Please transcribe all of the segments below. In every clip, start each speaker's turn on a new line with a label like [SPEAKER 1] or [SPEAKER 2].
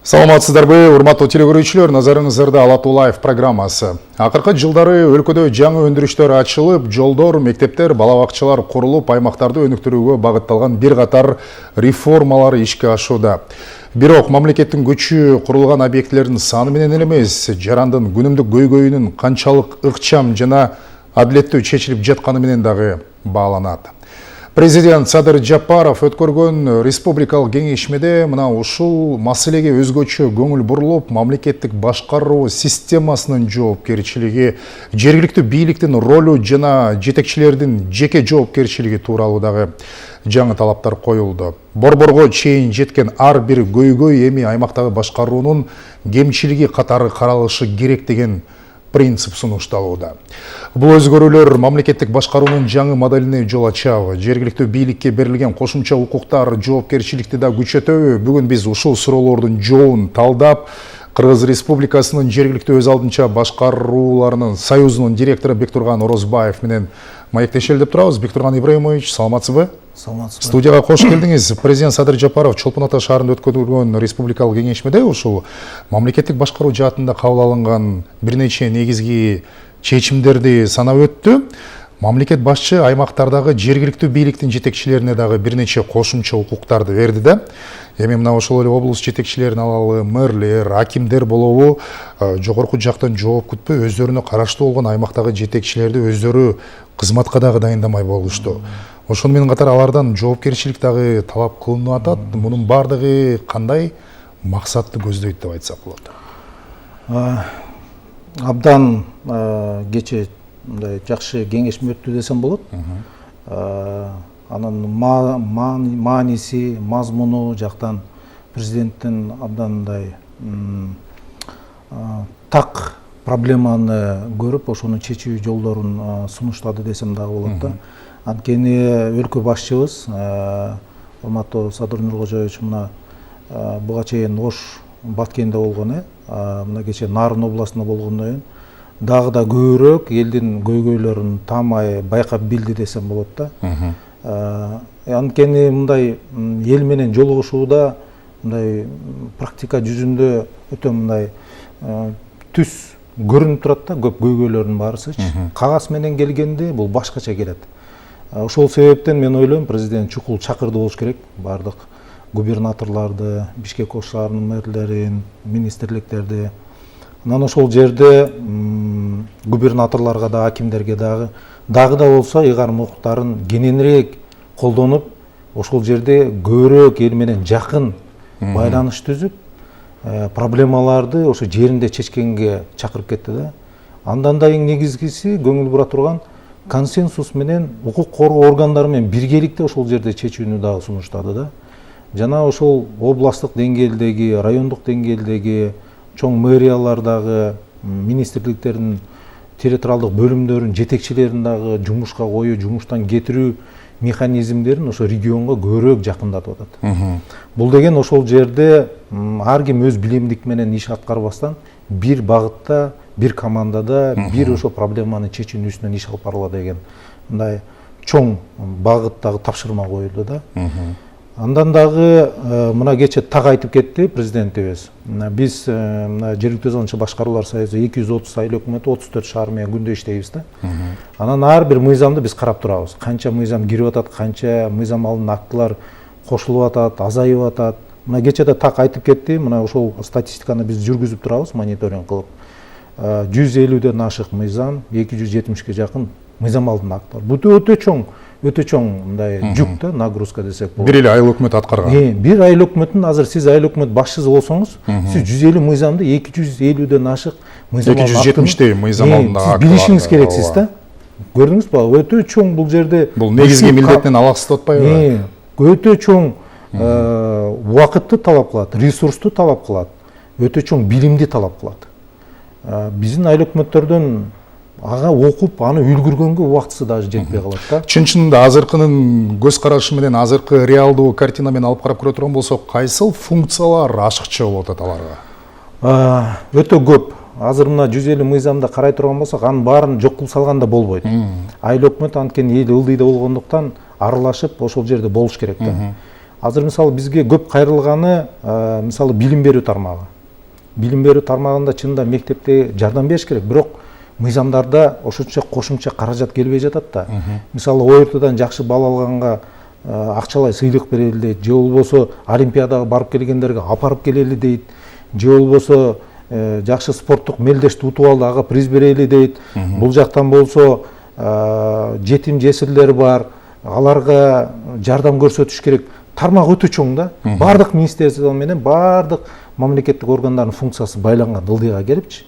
[SPEAKER 1] Саламатсыздарбы, урматтуу телекөрүүчүлөр, назарыңыздарда Алатулаев программасы. Акыркы жылдары өлкөдө жаңы өндүрүштөр ачылып, жолдор, мектептер, балабакчалар курулуп, аймактарды өнүктүрүүгө багытталган бир катар реформалар ишке ашууда. Бирок мамлекеттин күчү курулган объектилердин саны менен эле эмес, жарандын күнүмдүк көйгөйүнүн канчалык ыкчам жана адилеттүү чечилип жатканы менен дагы бааланат. Президент Садыр Жапаров өткөргөн республикалык кеңешмеде мына ушул маселеге өзгөчө көңүл бурулуп, мамлекеттик башкаруу системасынын жоопкерчилиги, жергиликтүү бийликтин ролу жана жетекчилердин жеке жоопкерчилиги тууралуу дагы жаңы талаптар коюлду. Борборго чейин жеткен ар бир көйгөй эми аймактагы башкаруунун кемчилиги катары каралышы керек деген принцип сунушталууда. Бул өзгөрүүлөр мамлекеттик башкаруунун жаңы моделине жол ачабы, жергиликтүү бийликке берилген кошумча укуктар, жоопкерчиликти да күчөтөбү? Бүгүн биз ушул суроолордун жообун талдап, Кыргыз Республикасынын жергиликтүү өз алдынча башкарууларынын союзунун директору Бектурган Орозбаев менен маектешели деп турабыз. Бектурган Ибраимович, саламатсызбы?
[SPEAKER 2] Саламатсызбы.
[SPEAKER 1] Студияга кош келдиңиз. Президент Садыр Жапаров Чолпон Ата шаарында өткөрүлгөн республикалык кеңешмеде ушул мамлекеттик башкаруу жаатында кабыл алынган бир нече негизги чечимдерди санап өттү. Мамлекет башчы аймактардагы жергиликтүү бийликтин жетекчилерине дагы бир нече кошумча укуктарды берди да. Эми мына ошол эле облус жетекчилерин алалы, мэрлер, акимдер болобу жогорку жактан жооп күтпөй өздөрүнө караштуу болгон аймактагы жетекчилерди өздөрү кызматка дагы дайындамай болушту. Ошону менен катар алардан жоопкерчилик дагы талап кылынып атат. Мунун бардыгы кандай максатты көздөйт деп айтсак болот?
[SPEAKER 2] Абдан кече мындай жакшы кеңешме өттү десем болот. Анын мааниси, мазмуну жактан президенттин абдан мындай так проблеманы көрүп, ошону чечүү жолдорун сунуштады десем дагы болот да. Анткени өлкө башчыбыз урматтуу Садыр Нуркожоевич мына буга чейин Ош Баткенде болгон, мына кече Нарын областында болгондон кийин дагы да көбүрөөк элдин көйгөйлөрүн таамай байкап билди десем болот да. Анткени мындай эл менен жолугушууда мындай практика жүзүндө өтө мындай түз көрүнүп турат да, көп көйгөйлөрдүн баарысычы. Кагаз менен келгенде бул башкача келет. Ошол себептен мен ойлойм, президент чукул чакырды болуш керек бардык губернаторларды, Бишкек Ош шаарынын мэрлерин, министрликтерди. Анан ошол жерде губернаторлорго да, акимдерге дагы да болсо ыйгарым укуктарын кененирээк колдонуп, ошол жерде көбүрөөк эл менен жакын байланыш түзүп, проблемаларды ошо жеринде чечкенге чакырып кетти да. Андан да эң негизгиси көңүл бура турган консенсус менен укук коргоо органдары менен биргеликте ошол жерде чечүүнү дагы сунуштады да. Жана ошол областтык деңгээлдеги, райондук деңгээлдеги чоң мэриялардагы министрликтердин территориалдык бөлүмдөрүнүн жетекчилерин дагы жумушка коюу, жумуштан кетирүү механизмдерин ошо регионго көбүрөөк жакындатып атат. Бул деген ошол жерде ар ким өз билемдик менен иш аткарбастан бир багытта, бир командада, бир ошо проблеманы чечүүнүн үстүнөн иш алып барыла деген мындай чоң багыттагы тапшырма коюлду да. Андан дагы мына кече так айтып кетти президентибиз. Биз жергиликтүү өз алдынча башкаруулар союзу 230 айыл өкмөтү 34 шаар менен күндө иштейбиз да. Анан ар бир мыйзамды биз карап турабыз. Канча мыйзам кирип атат, канча мыйзам алын актылар кошулуп атат, азайып атат. Мына кече да так айтып кетти. Мына ошол статистиканы биз жүргүзүп турабыз, мониторинг кылып. 150ден ашык мыйзам, 270ке жакын мыйзам алдын актылар. Бул өтө чоң мындай жүк да, нагрузка десек болот.
[SPEAKER 1] Бир эле айыл өкмөт аткарган.
[SPEAKER 2] Бир айыл өкмөтүн азыр сиз айыл өкмөт башчысы болсоңуз, сиз 150 мыйзамды 250ден ашык мыйзам
[SPEAKER 1] 270 мыйзам алдында
[SPEAKER 2] актылар. Билишиңиз керексиз да. Көрдүңүзбү? Өтө чоң бул жерде
[SPEAKER 1] бул негизги милдеттен алаксыз атпайбы?
[SPEAKER 2] Өтө чоң убакытты талап кылат, ресурсту талап кылат, өтө чоң билимди талап кылат. Биздин айыл өкмөттөрдөн ага окуп, аны үлгүргөнгө убактысы даже жетпей калат да.
[SPEAKER 1] Чын-чынында азыркынын көз карашы менен, азыркы реалдуу картина менен алып карап көрө турган болсок, кайсыл функциялар ашыкча болот атат аларга?
[SPEAKER 2] Өтө көп. Азыр мына 150 мыйзамда карай турган болсок, анын баарын жок кылып салганда болбойт. Айыл өкмөт анткени эл ылдыйда болгондуктан аралашып ошол жерде болуш керек да. азыр мисалы бизге көп кайрылганы мисалы билим берүү тармагы. Билим берүү тармагында чынында мектепте жардам бериш керек, бирок мыйзамдарда ошончо кошумча каражат келбей жатат да. Мисалы ОРТдан жакшы балл алганга акчалай сыйлык берели дейт, же болбосо олимпиадага барып келгендерге апарып келели дейт, же болбосо жакшы спорттук мелдешти утуп алды, ага приз берели дейт. Бул жактан болсо жетим жесирлер бар, аларга жардам көрсөтүш керек. Тармак өтө чоң да. Бардык министрликтер менен бардык мамлекеттик органдардын функциясы байланган ылдыйга келипчи.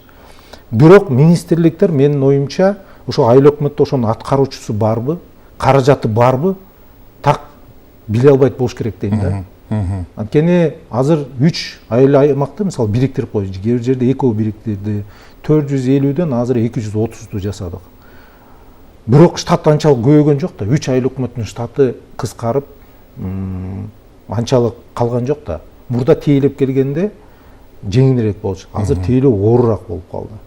[SPEAKER 2] Бирок министрликтер менин оюмча ошо айыл өкмөттө ошонун аткаруучусу барбы, каражаты барбы, так биле албайт болуш керек дейм да. Анткени азыр 3 айыл аймакты мисалы бириктирип койдук. Кээ бир жерде экөө бириктирди. 450ден азыр 230ду жасадык. Бирок штат анчалык көбөйгөн жок да. 3 айыл өкмөттүн штаты кыскарып, анчалык калган жок да. Мурда тейлеп келгенде жеңилирээк болчу. Азыр тейлөө оорураак болуп калды.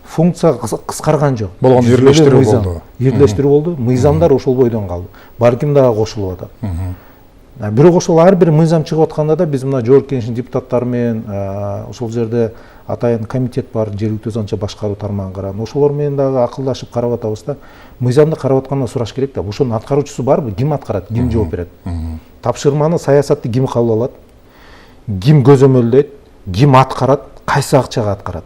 [SPEAKER 2] Функция кыскарган жок.
[SPEAKER 1] Болгон ирлештирүү болду.
[SPEAKER 2] Ирлештирүү болду. Мыйзамдар ошол бойдон калды. Балким дагы кошулуп атат. Бирок ошол ар бир мыйзам чыгып атканда да биз мына жогорку кеңештин депутаттары менен ошол жерде атайын комитет бар, жергиликтүү өзүнчө башкаруу тармагын караган. Ошолор менен дагы акылдашып карап атабыз да. Мыйзамды карап атканда сураш керек да. Ошонун аткаруучусу барбы? Ким аткарат? Ким жооп берет? Тапшырманы, саясатты ким кабыл алат? Ким көзөмөлдөйт? Ким аткарат? Кайсы акчага аткарат?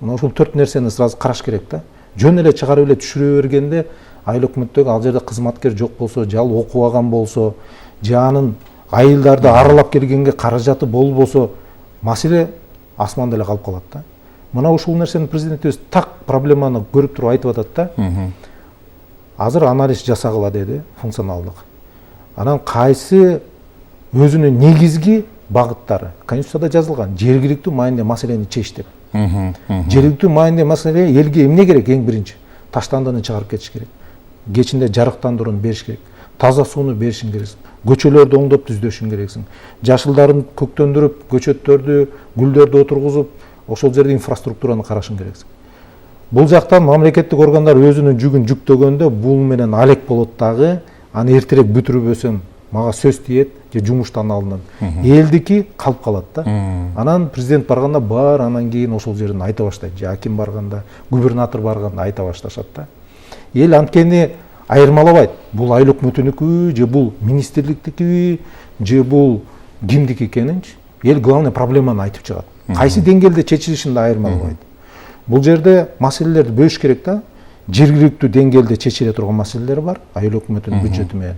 [SPEAKER 2] Мына ушул 4 нерсени сразу караш керек да. Жөн эле чыгарып эле түшүрө бергенде айыл өкмөттөгү ал жерде кызматкер жок болсо, же ал окубаган болсо, же анын айылдарды аралап келгенге каражаты болбосо, маселе асманда эле калып калат да. Мына ушул нерсени президентибиз так проблеманы көрүп туруп айтып атат да. Азыр анализ жасагыла деди, функционалдык. Анан кайсы өзүнүн негизги багыттары Конституцияда жазылган, жергиликтүү маанилүү маселени чеч деп. Жергиликтүү маанилүү маселе элге эмне керек? Эң биринчи таштандыны чыгарып кетиш керек. Кечинде жарыктандырууну бериш керек. Таза сууну беришиң керексиң. Көчөлөрдү оңдоп түздөшүң керексиң. Жашылдарын көктөндүрүп, көчөттөрдү, гүлдөрдү отургузуп, ошол жерде инфраструктураны карашың керексиң. Бул жактан мамлекеттик органдар өзүнүн жүгүн жүктөгөндө бул менен алек болот дагы, аны эртерээк бүтүрбөсөм мага сөз тиет, же жумуштан алынат. Элдики калып калат да. Анан президент барганда бар, анан кийин ошол жерин айта баштайт. Же аким барганда, губернатор барганда айта башташат да. Эл анткени айырмалабайт. Бул айыл өкмөтүнүкү, же бул министрликтики, же бул кимдики экенинчи. Эл главный проблеманы айтып чыгат. Кайсы деңгээлде чечилишин да айырмалабайт. Бул жерде маселелерди бөлүш керек да. Жергиликтүү деңгээлде чечиле турган маселелер бар, айыл өкмөтүнүн бюджети менен.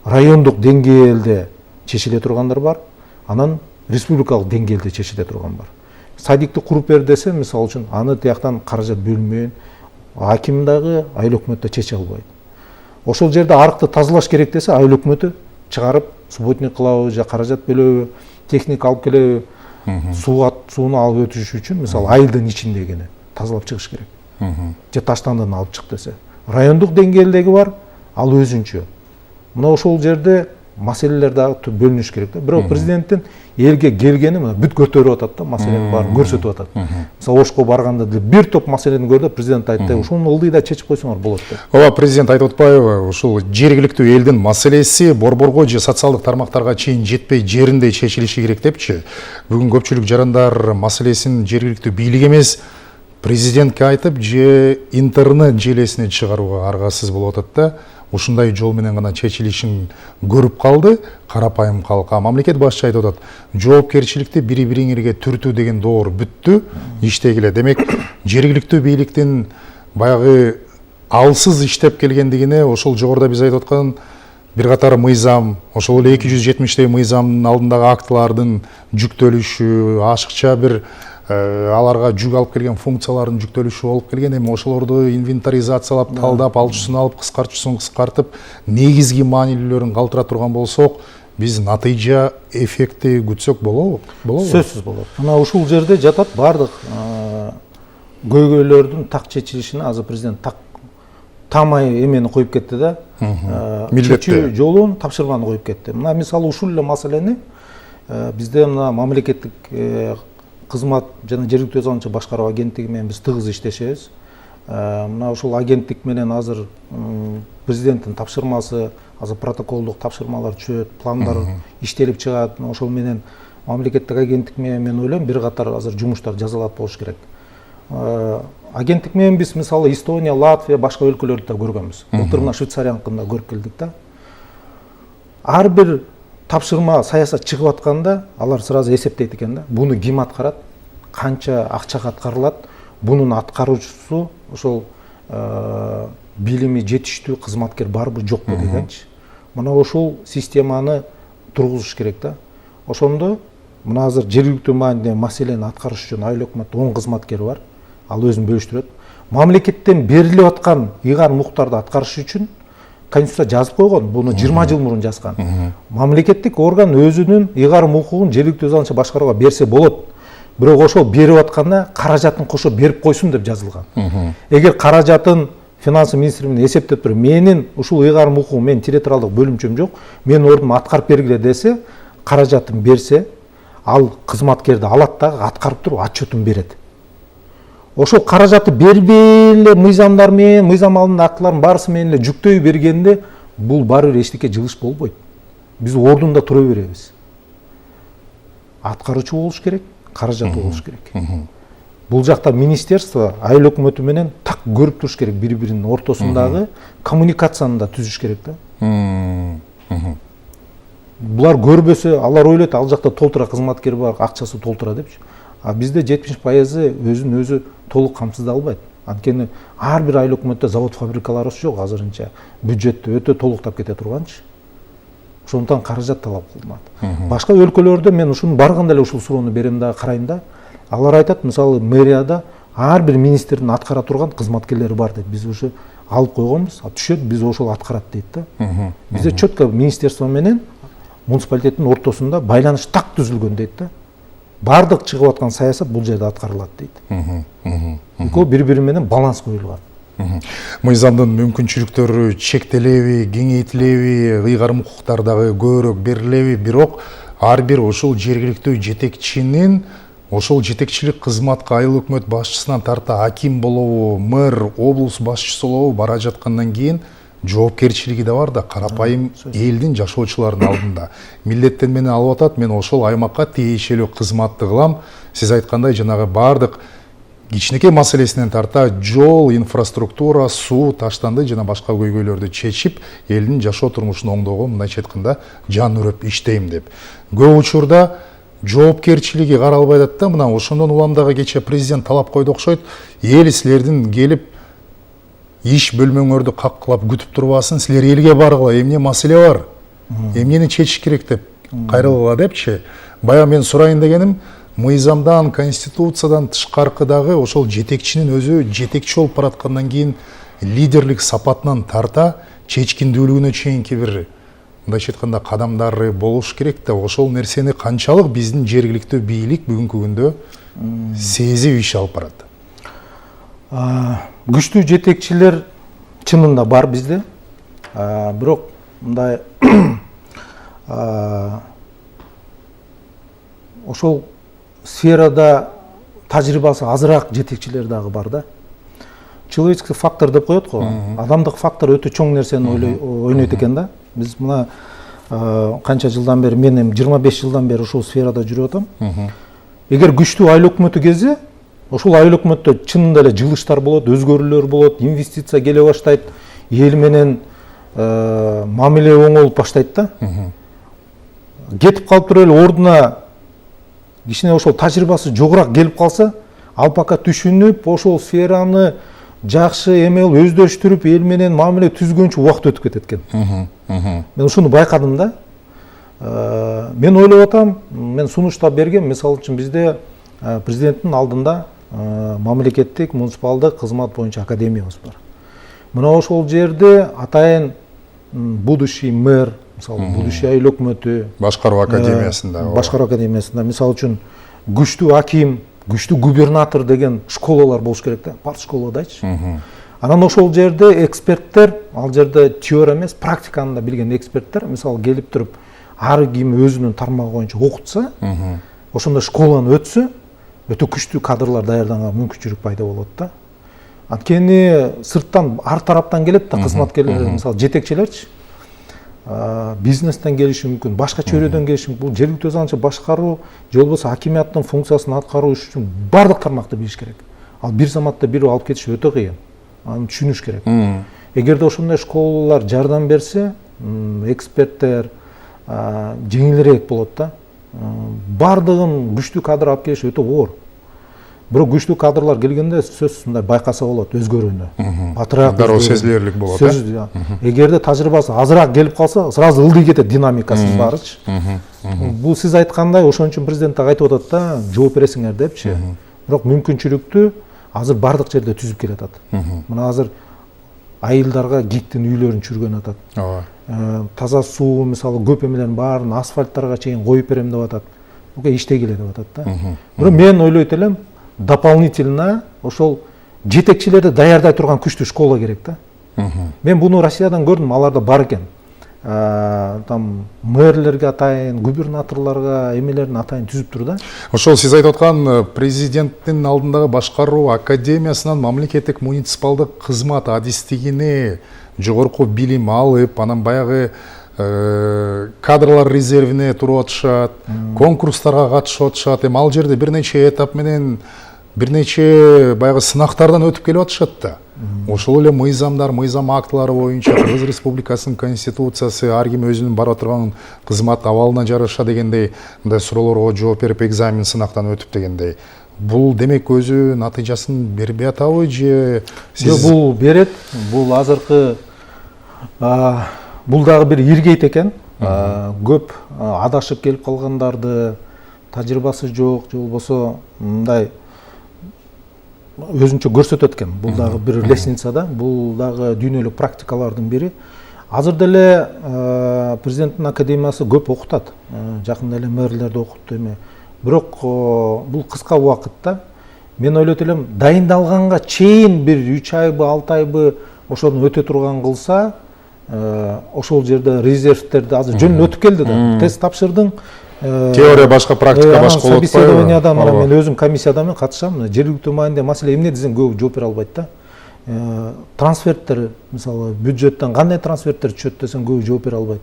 [SPEAKER 2] Райондук деңгээлде чечиле тургандар бар, анан республикалык деңгээлде чечиле турган бар. Садикти куруп бер десе, мисалы үчүн, аны тияктан каражат бөлүнбөйүн, аким дагы айыл өкмөттө чече албайт. Ошол жерде арыкты тазалаш керек десе, айыл өкмөтү чыгарып, субботник кылабы, же каражат бөлөбү, техника алып келеби, сууну алып өтүш үчүн, мисалы, айылдын ичиндегини тазалап чыгыш керек. Же таштандыны алып чык десе. Райондук деңгээлдеги бар, ал өзүнчө. Мына ошол жерде маселелер дагы бөлүнүш керек да. Бирок президенттин элге келгени мына бүт көтөрүп атат да, маселенин баарын көрсөтүп атат. Мисалы Ошко барганда бир топ маселени көрдү, президент айтты, ушуну ылдыйда чечип койсоңор болот деп.
[SPEAKER 1] Ооба, президент айтып атпайбы, ушул жергиликтүү элдин маселеси борборго же социалдык тармактарга чейин жетпей жеринде чечилиши керек депчи. Бүгүн көпчүлүк жарандар маселесин жергиликтүү бийлик эмес, президентке айтып, же интернет желесине чыгарууга аргасыз болуп атат да. Ушундай жол менен гана чечилишин көрүп калды карапайым калкка. Мамлекет башчы айтып атат, жоопкерчиликти бири-бириңерге түртүү деген доор бүттү, иштегиле. Демек, жергиликтүү бийликтин баягы алсыз иштеп келгендигине ошол жогоруда биз айтып аткан бир катар мыйзам, ошол эле 270 мыйзамдын алдындагы актылардын жүктөлүшү, ашыкча бир аларга жүк алып келген функциялардын жүктөлүшү болуп келген. Эми ошолорду инвентаризациялап, талдап, алчусын алып, кыскартуусун кыскартып, негизги маанилүүлөрүн калтыра турган болсок, биз натыйжа эффекти күтсөк болобу?
[SPEAKER 2] Сөзсүз болот. Мына ушул жерде жатат бардык көйгөйлөрдүн так чечилишине азыр президент так тамай эмени коюп кетти да. Чечүү жолун, тапшырманы коюп кетти. Мына мисалы ушул эле маселени бизде мына мамлекеттик кызмат жана жергиликтүү өзү башкаруу агенттиги менен биз тыгыз иштешебиз. мына ушул агенттик менен азыр президенттин тапшырмасы, азыр протоколдук тапшырмалар түшөт, пландар иштелип чыгат. Ошол менен мамлекеттик агенттик менен мен ойлойм бир катар азыр жумуштар жасалат болуш керек. Агенттик менен биз мисалы Эстония, Латвия, башка өлкөлөрдү да көргөнбүз. Былтыр мына Швейцарияныкын да көрүп келдик да. Ар бир тапшырма саясат чыгып атканда алар сразу эсептейт экен да. Буну ким аткарат, канча акчага аткарылат, бунун аткаруучусу ошол билими жетиштүү кызматкер барбы жокпу дегенчи. Мына ошол системаны тургузуш керек да. Ошондо мына азыр жергиликтүү маанидеги маселени аткарыш үчүн айыл өкмөттө 10 кызматкер бар. Ал өзүн бөлүштүрөт. Мамлекеттен берилип аткан ыйгар муктарды аткарыш үчүн Конституция жазып койгон, буну 20 жыл мурун жазган. Мамлекеттик орган өзүнүн ыйгар укугун жергиликтүү өз алынча башкарууга берсе болот. Бирок ошол берип атканда каражатын кошо берип койсун деп жазылган. Эгер каражатын финансы министри менен эсептеп туруп, менин ушул ыйгар укугум, мен территориалдык бөлүмчөм жок, менин ордума аткарып бергиле десе, каражатын берсе, ал кызматкерди алат да аткарып туруп отчетун берет. Ошол каражаты бербей эле мыйзамдар менен, мыйзам алдында актылардын баарысы менен эле жүктөй бергенде бул баары бир эчтеке жылыш болбойт. Биз ордунда тура беребиз. Аткаруучу болуш керек, каражаты болуш керек. Бул жакта министерство айыл өкмөтү менен так көрүп туруш керек, бири-биринин ортосундагы коммуникацияны да түзүш керек да. Булар көрбөсө, алар ойлойт ал жакта толтура кызматкер бар, акчасы толтура депчи. А бизде 70% өзүн өзү толук камсыздай албайт. Анткени ар бир айыл өкмөттө завод фабрикалары жок азырынча. Бюджетти өтө толуктап кете турганчы. Ошондуктан каражат талап кылынат. Башка өлкөлөрдө мен ушуну барганда эле ушул суроону берем да, карайм да. Алар айтат, мисалы мэрияда ар бир министрдин аткара турган кызматкерлери бар дейт. Биз уже алып койгонбуз, түшөт, биз ошол аткарат дейт да. Бизде четко министерство менен муниципалитеттин ортосунда байланыш так түзүлгөн дейт да. Бардык чыгып аткан саясат бул жерде аткарылат дейт. Экөө бири-бири менен баланс коюлган.
[SPEAKER 1] Мыйзамдын мүмкүнчүлүктөрү чектелеби, кеңейтилеби, ыйгар укуктар дагы көбүрөөк берилеби, бирок ар бир ошол жергиликтүү жетекчинин ошол жетекчилик кызматка айыл өкмөт башчысынан тарта аким болобу, мэр, облус башчысы болобу бара жаткандан кийин жоопкерчилиги да бар да, карапайым элдин жашоочулардын алдында. Милдеттен мени алып атат, мен ошол аймакка тиешелүү кызматты кылам. Сиз айткандай жанагы бардык кичинекей маселесинен тарта жол, инфраструктура, суу, таштанды жана башка көйгөйлөрдү чечип, элдин жашоо турмушун оңдоого мындайча айтканда жан үрөп иштейм деп. Көп учурда жоопкерчилиги каралбай атат да, мына ошондон улам дагы кече президент талап койду окшойт. Эл силердин келип иш бөлмөңөрдү каккылап күтүп турбасын, силер элге баргыла, эмне маселе бар, эмнени чечиш керек деп кайрылгыла депчи. Бая мен сурайын дегеним, мыйзамдан, конституциядан тышкаркыдагы ошол жетекчинин өзү жетекчи болуп бараткандан кийин лидерлик сапатынан тарта чечкиндүүлүгүнө чейинки бир мындайча айтканда кадамдары болуш керек да, ошол нерсени канчалык биздин жергиликтүү бийлик бүгүнкү күндө сезип иш алып барат?
[SPEAKER 2] Күчтүү жетекчилер чынында бар бизде. Бирок мындай ошол сферада тажрыйбасы азыраак жетекчилер дагы бар да. Человеческий фактор деп коет го. Адамдык фактор өтө чоң нерсени ойнойт экен да. Биз мына канча жылдан бери, мен эми 25 жылдан бери ушул сферада жүрүп атам. Эгер күчтүү айыл өкмөтү келсе, ошол айыл өкмөттө чынында эле жылыштар болот, өзгөрүүлөр болот, инвестиция келе баштайт, эл менен мамиле оңолуп баштайт да. Кетип калып туруп эле ордуна кичине ошол тажрыйбасы жогураак келип калса, алпака түшүнүп, ошол сфераны жакшы эме өздөштүрүп, эл менен мамиле түзгөнчө убакыт өтүп кетет экен. Мен ушуну байкадым да. Мен ойлоп атам, мен сунуштап бергем, мисалы үчүн бизде президенттин алдында мамлекеттик муниципалдык кызмат боюнча академиябыз бар. Мына ошол жерде атайын будущий мэр, мисалы будущий айыл өкмөтү,
[SPEAKER 1] башкаруу академиясында, мисалы үчүн күчтүү аким, күчтүү губернатор деген школалар болуш керек да, партшколадайчы. Анан ошол жерде эксперттер, ал жерде теория эмес, практиканы да билген эксперттер, мисалы келип туруп, ар ким өзүнүн тармагы боюнча окутса, ошондой школаны өтсө, өтө күчтүү кадрлар даярданганга мүмкүнчүлүк пайда болот да.
[SPEAKER 2] Анткени сырттан ар тараптан келет да кызматкерлер, мисалы жетекчилерчи бизнестен келиши мүмкүн, башка чөйрөдөн келиши мүмкүн. Бул жергиликтүү өз аңчы башкаруу же болбосо хакимияттын функциясын аткаруу үчүн бардык тармакты билиш керек. Ал бир заматта бирөө алып кетиш өтө кыйын. Аны түшүнүш керек. Эгерде ошондой школалар жардам берсе, эксперттер жеңилирээк болот да. Бардыгын күчтүү кадр алып келиш өтө оор. Бирок күчтүү кадрлар келгенде сөзсүз мындай байкаса болот өзгөрүүнү. Батыраак
[SPEAKER 1] дароо сезилерлик болот.
[SPEAKER 2] Эгерде тажрыйбасы азыраак келип калса, сразу ылдый кетет динамикасы барычы. Бул сиз айткандай ошон үчүн президент так айтып атат да, жооп бересиңер депчи. Бирок мүмкүнчүлүктү азыр бардык жерде түзүп келатат. Мына азыр айылдарга ГИКтин үйлөрүн чүргөн атат. Таза суу, мисалы көп эмелердин баарын асфальттарга чейин коюп берем деп атат. Буга иштегиле деп атат да. Бирок мен ойлойт элем, дополнительно ошол жетекчилерди даярдай турган күчтүү школа керек да. Мен буну Россиядан көрдүм, аларда бар экен. Там мэрлерге атайын, губернаторлорго эмелердин атайын түзүп тур да.
[SPEAKER 1] Ошол сиз айтып аткан президенттин алдындагы башкаруу академиясынан мамлекеттик муниципалдык кызмат адистигине жогорку билим алып, анан баягы кадрлар резервине туруп атышат, конкурстарга катышып атышат. Эми ал жерде бир нече этап менен бир нече баягы сынактардан өтүп келип атышат да. Ошол эле мыйзамдар, мыйзам актылары боюнча Кыргыз Республикасынын конституциясы ар ким өзүнүн барып турган кызмат абалына жараша дегендей мындай суроолорго жооп берип экзамен сынактан өтүп дегендей. Бул демек өзү натыйжасын бербей атабы же
[SPEAKER 2] сиз? Бул берет. Бул азыркы бул дагы бир иргейт экен. Көп адашып келип калгандарды, тажрыйбасы жок же болбосо мындай өзүнчө көрсөтөт экен. Бул дагы бир лестница да, бул дагы дүйнөлүк практикалардын бири. Азыр деле президенттин академиясы көп окутат. Жакында эле мэрлерди окутту эме. Бирок бул кыска убакытта мен ойлойт элем, дайындалганга чейин бир 3 айбы, 6 айбы ошону өтө турган кылса, ошол жерде резервтерди азыр жөн өтүп келди да. Тест тапшырдың.
[SPEAKER 1] Теория башка, практика башка болот.
[SPEAKER 2] Собеседованияда мен өзүм комиссияда катышам. Жергиликтүү маанидеги маселе эмне десең көп жооп бере албайт да. Трансферттер, мисалы бюджеттен кандай трансферттер түшөт десең көп жооп бере албайт.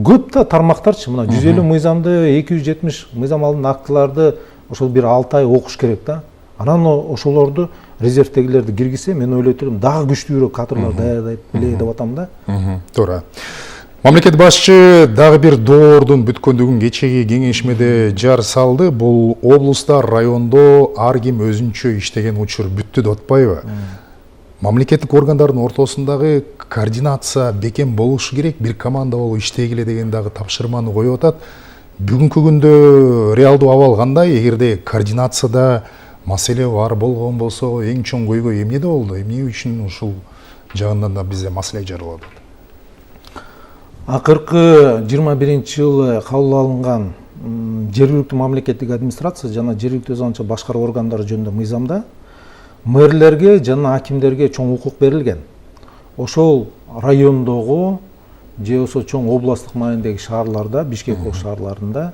[SPEAKER 2] Көп да тармактарчы, мына 150 мыйзамды, 270 мыйзам алдын актыларды ошол бир 6 ай окуш керек да. Анан ошолорду резервтегилерди киргизсе, мен ойлойт элем дагы күчтүүрөөк кадрлар даярдайт беле деп атам да.
[SPEAKER 1] Туура. Мамлекет башчы дагы бир доордун бүткөндүгүн кечеги кеңешмеде жар салды. Бул облуста, райондо ар ким өзүнчө иштеген учур бүттү деп атпайбы? Мамлекеттик органдардын ортосундагы координация бекем болушу керек, бир команда болуп иштегиле деген дагы тапшырманы коюп атат. Бүгүнкү күндө реалдуу абал кандай? Эгерде координацияда маселе бар болгон болсо, эң чоң көйгөй эмнеде болду? Эмне үчүн ушул жагынан да бизде маселе жаралып атат?
[SPEAKER 2] Акыркы 21-жылы кабыл алынган жергиликтүү мамлекеттик администрация жана жергиликтүү өз аңчы башкаруу органдары жөнүндө мыйзамда мэрлерге жана акимдерге чоң укук берилген. Ошол райондогу же болбосо чоң областтык маанидеги шаарларда, Бишкек шаарларында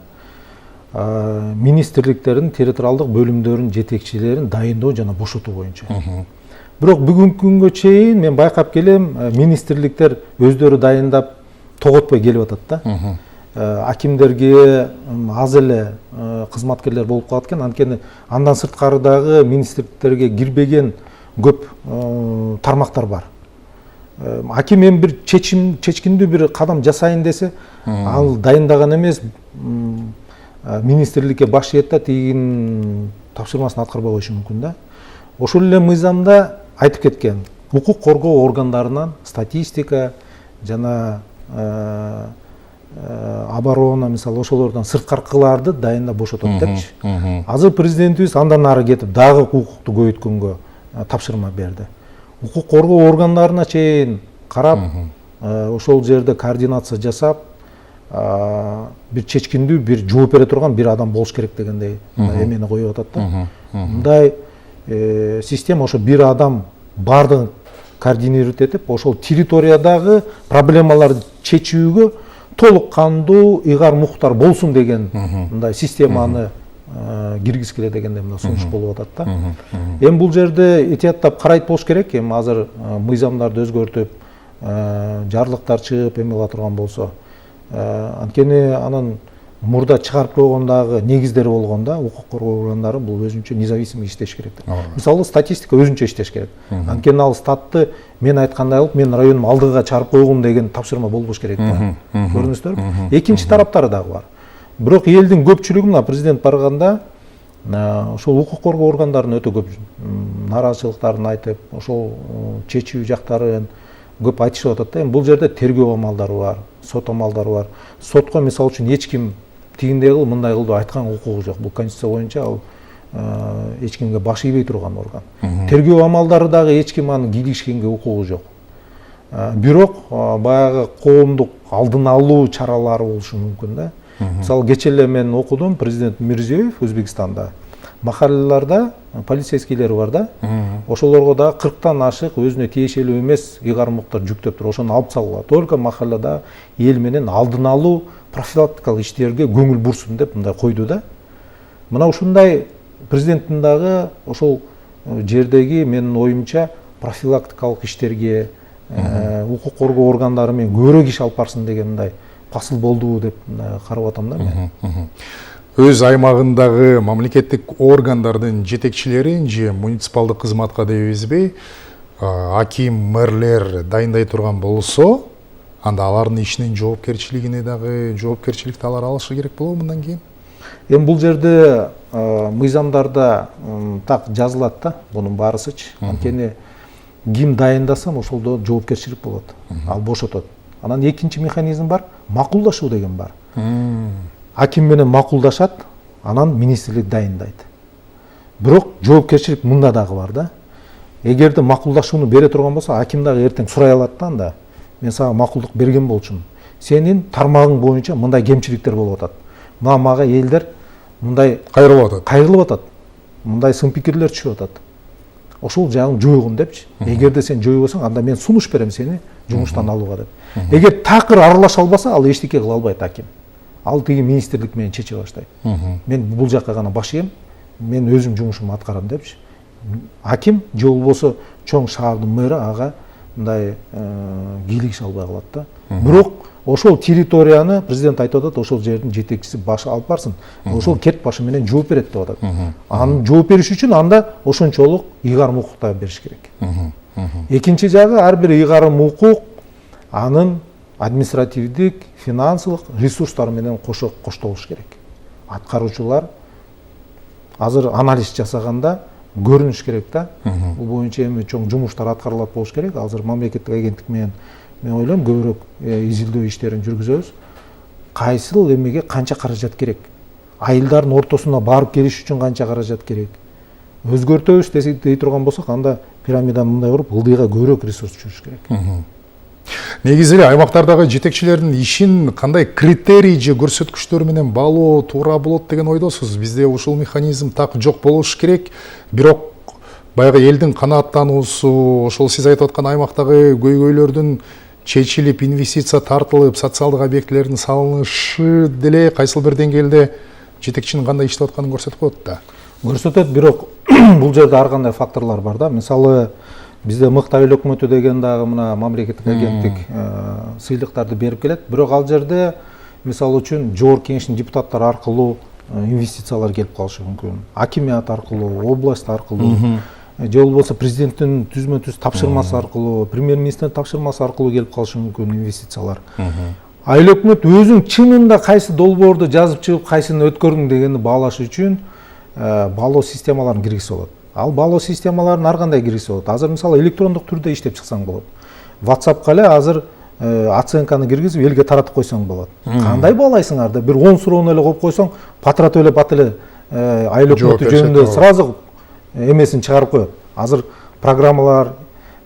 [SPEAKER 2] министрликтердин территориалдык бөлүмдөрүнүн жетекчилерин дайындоо жана бошотуу боюнча. Бирок бүгүнкү күнгө чейин мен байкап келем, министрликтер өздөрү дайындап тоготпой келип атат да. Акимдерге аз эле кызматкерлер болуп калат экен. Анткени андан сырткарыдагы министрликтерге кирбеген көп тармактар бар. Аким эми бир чечкиндүү бир кадам жасайын десе, ал дайындаган эмес, министрликке баш ийет да, тигин тапшырмасын аткарбай коюшу мүмкүн да. Ошол эле мыйзамда айтып кеткен, укук коргоо органдарынан статистика жана оборона, мисалы ошолордон сырткаркыларды дайындап бошотот депчи. Азыр президентибиз андан ары кетип дагы укукту көбөйткөнгө тапшырма берди. Укук коргоо органдарына чейин карап, ошол жерде координация жасап, бир чечкиндүү, бир жооп бере турган бир адам болуш керек дегендей эмени коюп атат да. Мындай система, ошо бир адам бардыгын координировать этип, ошол территориядагы проблемаларды чечүүгө толук кандуу ыйгар муктар болсун деген мындай системаны киргиз келе дегенде мына сунуш болуп атат да. Эми бул жерде этияттап карайт болуш керек. Эми азыр мыйзамдарды өзгөртүп, жарлыктар чыгып эмела турган болсо, анткени анын мурда чыгарып койгондагы негиздери болгондо укук коргоо органдары бул өзүнчө независимый иштеш керек. Мисалы статистика өзүнчө иштеш керек. Анткени ал статты мен айткандай кылып, мен районум алдыга чыгарып койгум деген тапшырма болбош керек да. Көрдүңүздөрбү? Экинчи тараптары дагы бар. Бирок элдин көпчүлүгү мына президент барганда ошол укук коргоо органдарынын өтө көп нааразычылыктарын айтып, ошол чечүү жактарын көп айтышып атат да. Эми бул жерде тергөө амалдары бар, сот амалдары бар. Сотко мисалы үчүн эч ким тигиндей кыл, мындай кыл деп айткан укугу жок. Бул конституция боюнча ал эч кимге баш ийбей турган орган. Тергөө амалдары дагы эч ким аны кийлигишкенге укугу жок. Бирок баягы коомдук алдын алуу чаралары болушу мүмкүн да. Мисалы кечээ эле мен окудум, президент Мирзиёев Өзбекстанда махаллаларда полицейскийлер бар да. Ошолорго да 40тан ашык өзүнө тиешелүү эмес ыйгармуктар жүктөп туруп, ошону алып салгыла. Только махаллада эл менен алдын алуу профилактикалык иштерге көңүл бурсун деп мындай койду да. Мына ушундай президенттин дагы ошол жердеги менин оюмча профилактикалык иштерге укук коргоо органдары менен көбүрөөк иш алып барсын деген мындай пасыл болду деп карап атам да мен.
[SPEAKER 1] Өз аймагындагы мамлекеттик органдардын жетекчилерин же муниципалдык кызматка дебизбей аким, мэрлер дайындай турган болсо, анда алардын ишинин жоопкерчилигине дагы жоопкерчиликти алар алышы керек болобу мындан кийин?
[SPEAKER 2] Эми бул жерде мыйзамдарда так жазылат да, бунун баарысычы. Анткени ким дайындасам ошолдо жоопкерчилик болот. Ал бошотот. Анан экинчи механизм бар, макулдашуу деген бар. Аким менен макулдашат, анан министрлик дайындайт. Бирок жоопкерчилик мында дагы бар да. Эгерде макулдашууну бере турган болсо, аким дагы эртең сурай алат да анда. Мен сага макулдук берген болчумун. Сенин тармагың боюнча мындай кемчиликтер болуп атат. Мага элдер мындай кайрылып атат. Мындай сын пикирлер түшүп атат. Ошол жагын жойгун депчи. Эгерде сен жойбосоң, анда мен сунуш берем сени жумуштан алууга деп. Эгер такыр аралаша албаса, ал эчтеке кыла албайт аким. Ал тиги министрлик менен чече баштайт. Мен бул жакка гана баш ийем, мен өзүм жумушумду аткарам депчи. Аким же болбосо чоң шаардын мэрі ага мындай кийлигише албай калат да. Бирок ошол территорияны президент айтып атат, ошол жердин жетекчиси башы алып барсын. Ошол керт башы менен жооп берет деп атат. Анын жооп бериш үчүн анда ошончолук ыйгарым укуктар бериш керек. Экинчи жагы, ар бир ыйгарым укук анын административдик, финансылык ресурстары менен коштолуш керек. Аткаруучулар азыр анализ жасаганда көрүнүш керек да. Бул боюнча эми чоң жумуштар аткарылат болуш керек. Азыр мамлекеттик агенттик менен мен ойлойм көбүрөөк изилдөө иштерин жүргүзөбүз. Кайсыл эмеге канча каражат керек? Айылдардын ортосуна барып келиш үчүн канча каражат керек? Өзгөртөбүз дей турган болсок, анда пирамиданы мындай куруп, ылдыйга көбүрөөк ресурс чыгыш керек.
[SPEAKER 1] Негизи эле аймактардагы жетекчилердин ишин кандай критерий же көрсөткүчтөр менен баалоо туура болот деген ойдосуз? Бизде ушул механизм так жок болуш керек. Бирок баягы элдин канааттануусу, ошол сиз айтып аткан аймактагы көйгөйлөрдүн чечилип, инвестиция тартылып, социалдык объектилердин салынышы деле кайсыл бир деңгээлде жетекчинин кандай иштеп атканын көрсөтүп коет да.
[SPEAKER 2] Көрсөтөт, бирок бул жерде ар кандай факторлор бар да. Мисалы бизде мыкты айыл өкмөтү деген дагы мына мамлекеттик агенттик сыйлыктарды берип келет. Бирок ал жерде мисалы үчүн жогорку кеңештин депутаттары аркылуу инвестициялар келип калышы мүмкүн. Акимият аркылуу, область аркылуу, же болбосо президенттин түзмө-түз тапшырмасы аркылуу, премьер-министрдин тапшырмасы аркылуу келип калышы мүмкүн инвестициялар. Айыл өкмөт өзүң чынында кайсы долбоорду жазып чыгып, кайсыны өткөрдүң дегенди баалаш үчүн баалоо системаларын киргизсе болот. Ал баалоо системаларын ар кандай киргизсе болот. Азыр мисалы электрондук түрдө иштеп чыксаң болот. WhatsAppка эле азыр оценканы киргизип элге таратып койсоң болот. Кандай баалайсыңар деп бир 10 суроону эле коюп койсоң, патратып эле бат эле айыл өкмөтү жөнүндө сразу эмесин чыгарып коет. Азыр программалар,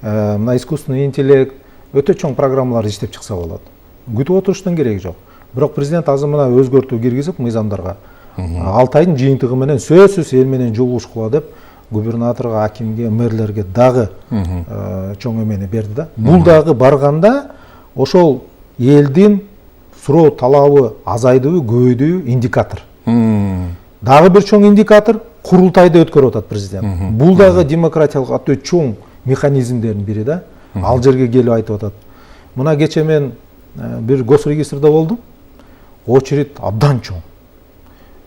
[SPEAKER 2] мына искусственный интеллект өтө чоң программалар иштеп чыкса болот. Күтүп отуруштун кереги жок. Бирок президент азыр мына өзгөртүү киргизип мыйзамдарга 6 айдын жыйынтыгы менен сөзсүз эл менен жолугушкула деп губернаторго, акимге, мэрлерге дагы чоң эмени берди да. Бул дагы барганда ошол элдин суроо талабы азайдыбы, көбөйдүбү индикатор. Дагы бир чоң индикатор курултайды өткөрүп атат президент. Бул дагы демократиялык өтө чоң механизмдердин бири да. Ал жерге келип айтып атат. Мына кече мен бир госрегистрде болдум. Очередь абдан чоң.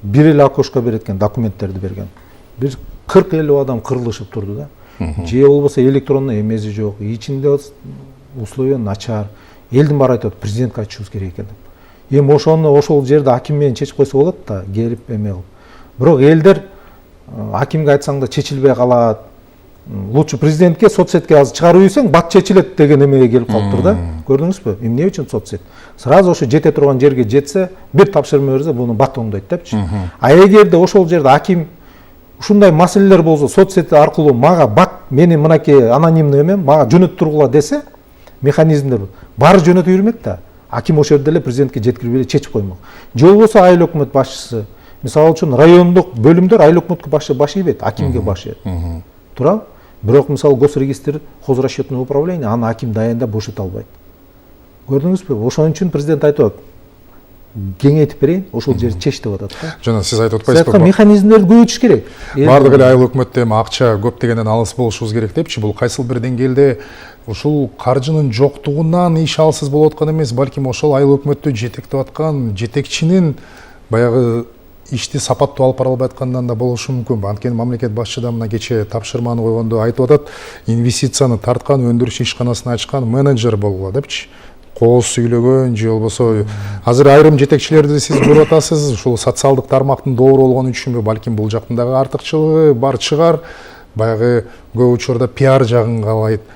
[SPEAKER 2] Бир эле окошко берет экен, документтерди берген. Бир 40-50 адам кырылышып турду да. Же болбосо электронный эмеси жок, ичинде условия начар. Элдин баары айтат, президентке айтышыбыз керек экен деп. Эми ошол жерде аким менен чечип койсо болот да, келип эме кылып. Бирок элдер акимге айтсаң да чечилбей калат. Лучше президентке соцсетке азыр чыгарып үйсең бат чечилет деген эмеге келип калыптыр да. Көрдүңүзбү? Эмне үчүн соцсет? Сразу ошо жете турган жерге жетсе, бир тапшырма берсе, буну бат оңдойт депчи. А эгерде ошол жерде аким ушундай маселелер болсо, соцсет аркылуу мага бат мени мынакей анонимный эме мага жөнөтүп тургула десе, механизмдер баары жөнөтүп жүрмөк да. Аким ошол жерде эле президентке жеткирип эле чечип коймок. Же болбосо айыл өкмөт башчысы, мисалы үчүн райондук бөлүмдөр айыл өкмөткө баш ийбейт, акимге баш ийет. Туурабы? Бирок мисалы госрегистр, хозрасчетное управление, аны аким дайындап бошото албайт. Көрдүңүзбү? Ошон үчүн президент айтып атат. Кеңейтип берейин, ошол жерди чеч деп атат да.
[SPEAKER 1] Жана сиз айтып атпайсызбы?
[SPEAKER 2] Механизмдерди көбөйтүш керек.
[SPEAKER 1] Бардык эле айыл өкмөттө эми акча көп дегенден алыс болушубуз керек депчи. Бул кайсыл бир деңгээлде ушул каржынын жоктугунан иш алсыз болуп аткан эмес, балким ошол айыл өкмөттү жетектеп аткан жетекчинин баягы ишти сапаттуу алып бара албай аткандан да болушу мүмкүн. Анткени мамлекет башчы да мына кече тапшырманы койгондо айтып атат, инвестицияны тарткан, өндүрүш ишканасын ачкан менеджер болгула депчи. Кооз сүйлөгөн же болбосо азыр айрым жетекчилерди сиз көрүп атасыз, ушул социалдык тармактын доору болгон үчүнбү, балким бул жактын дагы артыкчылыгы бар чыгар. Баягы көп учурда пиар жагын каалайт,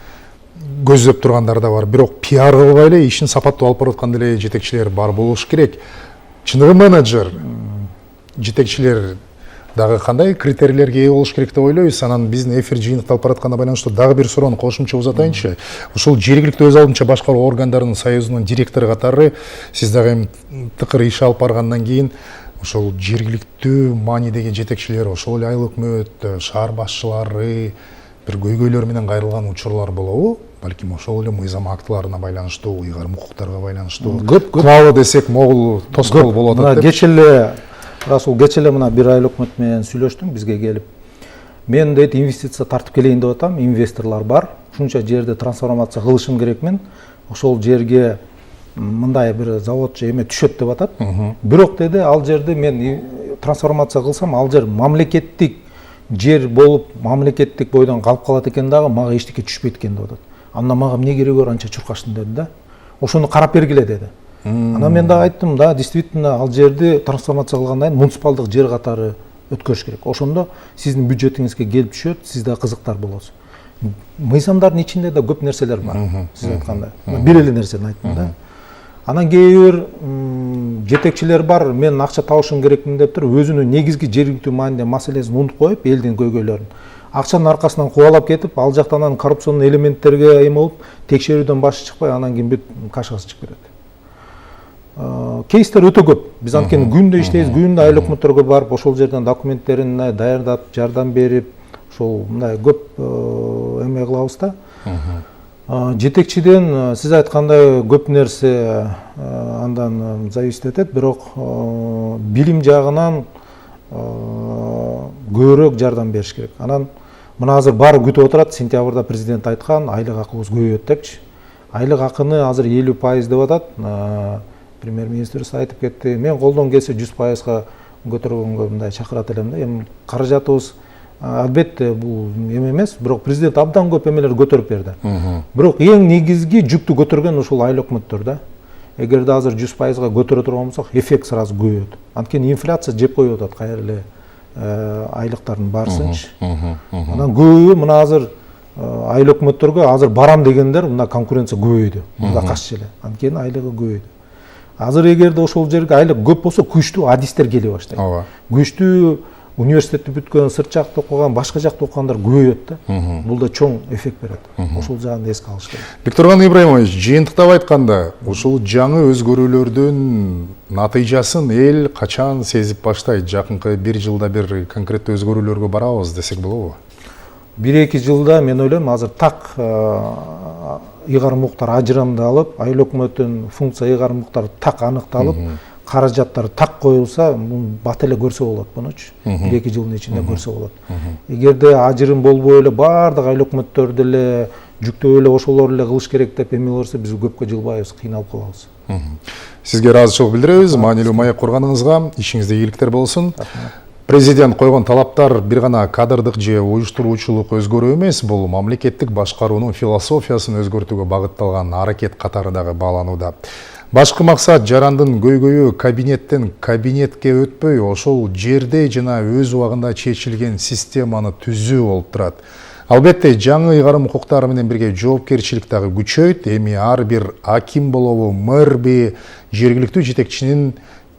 [SPEAKER 1] көздөп тургандар да бар. Бирок пиар кылбай эле ишин сапаттуу алып бараткан деле жетекчилер бар болуш керек. Чыныгы менеджер жетекчилер дагы кандай критерийлерге ээ болуш керек деп ойлойбуз. Анан биздин эфир жыйынтыкталып баратканына байланыштуу дагы бир суроону кошумча узатайынчы. Ушул жергиликтүү өз алдынча башкаруу органдарынын союзунун директору катары сиз дагы эми тыкыр иш алып баргандан кийин ошол жергиликтүү маанидеги жетекчилер, ошол эле айыл өкмөт, шаар башчылары бир көйгөйлөр менен кайрылган учурлар болобу? Балким ошол эле мыйзам актыларына байланыштуу, уйгарым укуктарга байланыштуу. Кылалы десек могул тоскоол болуп атат деп.
[SPEAKER 2] Кече эле Расул кече эле мына бир айыл өкмөт менен сүйлөштүм, бизге келип. Мен дейт инвестиция тартып келейин деп атам, инвесторлор бар. Ушунча жерде трансформация кылышым керекмин. Ошол жерге мындай бир завод же эме түшөт деп атат. Бирок деди, ал жерде мен трансформация кылсам, ал жер мамлекеттик жер болуп, мамлекеттик бойдон калып калат экен дагы, мага эчтеке түшпөйт экен деп атат. Анда мага эмне кереги бар анча чуркаштын деди да. Ошону карап бергиле деди. Анан мен дагы айттым да, действительно ал жерди трансформация кылгандан кийин муниципалдык жер катары өткөрүш керек. Ошондо сиздин бюджетиңизге келип түшөт, сиз да кызыктар болосуз. Мыйзамдардын ичинде да көп нерселер бар. Сиз айткандай. Бир эле нерсени айттым да. Анан кээ бир жетекчилер бар, мен акча табышым керекмин деп туруп, өзүнүн негизги жергиликтүү маанидеги маселесин унутуп коюп, элдин көйгөйлөрүн акчанын аркасынан кубалап кетип, ал жактан анан коррупционный элементтерге эме болуп, текшерүүдөн башы чыкпай, анан кийин бүт кашасы чыгып кетет. Кейстер өтө көп. Биз анткени күндө иштейбиз, күндө айыл өкмөттөргө барып, ошол жерден документтерин даярдап, жардам берип, ошол мындай көп эме кылабыз да. Жетекчиден сиз айткандай көп нерсе андан зависит этет, бирок билим жагынан көбүрөөк жардам бериш керек. Анан мына азыр баары күтүп отурат, сентябрда президент айткан, айлык акыбыз көбөйөт депчи. Айлык акыны азыр 50% деп атат. Премьер-министр айтып кетти. Мен колдон келсе 100%га көтөргөнгө мындай чакырат элем да. Эми каражатыбыз албетте бул эме эмес, бирок президент абдан көп эмелер көтөрүп берди. Бирок эң негизги жүктү көтөргөн ушул айыл өкмөттөр да. Эгерде азыр 100%га көтөрө турган болсок, эффект сразу көбөйөт. Анткени инфляция жеп коюп атат кайра эле айлыктардын баарысынчы. Анан көбү мына азыр айыл өкмөттөргө азыр барам дегендер мына конкуренция көбөйдү. Мында каччы эле. Анткени айлыгы көбөйдү. Азыр эгерде ошол жерге айлык көп болсо, күчтүү адистер келе баштайт. Күчтүү университетти бүткөн, сырт жакта окуган, башка жакта окугандар көбөйөт да. Бул да чоң эффект берет. Ошол жагын эске алыш керек.
[SPEAKER 1] Бектурган Ибраимович, жыйынтыктап айтканда, ушул жаңы өзгөрүүлөрдүн натыйжасын эл качан сезип баштайт? Жакынкы 1 жылда бир конкреттүү өзгөрүүлөргө барабыз десек болобу? 1-2
[SPEAKER 2] жылда мен ойлойм, азыр так ыйгарым укуктар ажырамдалып, айыл өкмөттүн функция ыйгарым укуктары так аныкталып, каражаттар так коюлса, бат эле көрсө болот мунучу. 1-2 жылдын ичинде көрсө болот. Эгерде ажырым болбой эле бардык айыл өкмөттөр деле жүктөп эле ошолор эле кылыш керек деп эме болсо, биз көпкө жылбайбыз, кыйналып калабыз.
[SPEAKER 1] Сизге ыраазычылык билдиребиз. Маанилүү маек курганыңызга ишиңизде ийгиликтер болсун. Президент койгон талаптар бир гана кадрдык же уюштуруучулук өзгөрүү эмес, бул мамлекеттик башкаруунун философиясын өзгөртүүгө багытталган аракет катары дагы бааланууда. Башкы максат жарандын көйгөйү кабинеттен кабинетке өтпөй, ошол жерде жана өз убагында чечилген системаны түзүү болуп турат. Албетте, жаңы ыйгарым укуктары менен бирге жоопкерчилик дагы күчөйт. Эми ар бир аким болобу, мэрби, жергиликтүү жетекчинин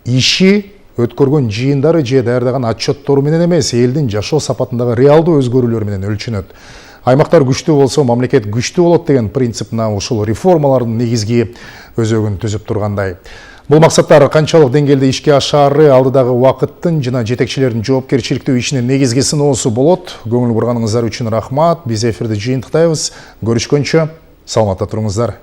[SPEAKER 1] иши өткөргөн жыйындары же даярдаган отчеттору менен эмес, элдин жашоо сапатындагы реалдуу өзгөрүүлөр менен өлчөнөт. Аймактар күчтүү болсо, мамлекет күчтүү болот деген принципна ушул реформалардын негизги өзөгүн түзүп тургандай. Бул максаттар канчалык деңгээлде ишке ашаары алдыдагы убакыттын жана жетекчилердин жоопкерчиликтүү ишинин негизги сыноосу болот. Көңүл бурганыңыздар үчүн рахмат. Биз эфирди жыйынтыктайбыз. Көрүшкөнчө саламатта туруңуздар.